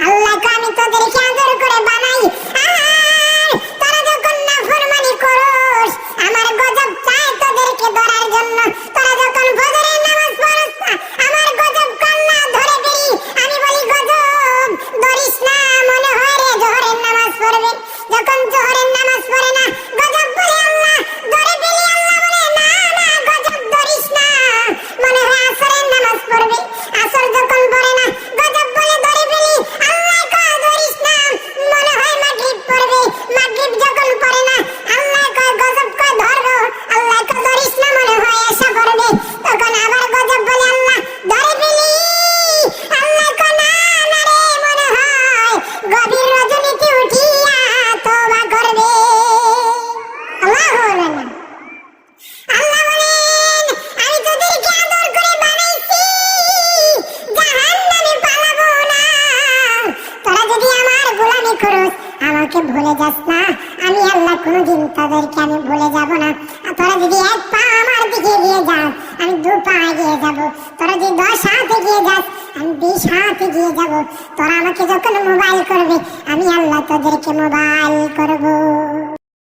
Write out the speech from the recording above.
আল্লাহ আমি তোদেরকে আদর করে বানাই, আর তোরা যখন নাফরমানি করস আমার গজব চায় তোদেরকে ধরার জন্য। তোরা যখন ফজরের নামাজ পড়স না আমার গজব কান্না ধরে ফেলি, আমি বলি গজব ধরিস না, মনে হয় রে জোহরের নামাজ পড়বে। যখন জোহরের নামাজ পড়ে না গজব বলে আল্লাহ ধরে ফেলি, আল্লাহ বলে না না গজব ধরিস না, মনে হয় আসরের নামাজ পড়বে। আসর যখন পড়ে না গজব বলে ধরে ফেলি, আল্লাহ কয় ধরিস না, মনে হয় মাগরিব পড়বে। মাগরিব যখন পড়ে না আল্লাহ কয় গজব কয় ধরবো, আল্লাহ কয় ধরিস না, মনে হয় এশা পড়বে। তখন আবার গজব বলে আল্লাহ ধরে ফেলি, আল্লাহ কয় না না রে, মনে হয় গভীর রজনীতে উঠিয়া তওবা করবে। আল্লাহু আকবার। আল্লাহ বলেন আমি তোদেরকে আদর করে বানাইছি, জাহান্নামে পালাবো না। তোরা যদি আমার গোলামি করস আমাকে ভুলে যাস না, আমি আল্লাহ কোনোদিন তোদেরকে আমি ভুলে যাব না। আর তোরা যদি এক পা আমার দিকে এগিয়ে যাস আমি দু পা এগিয়ে যাব, তোরা যদি 10 হাত এগিয়ে যাস আমি 20 হাত এগিয়ে যাব। তোরা আমাকে যখন মোবাইল করবে আমি আল্লাহ তোদেরকে মোবাইল করব।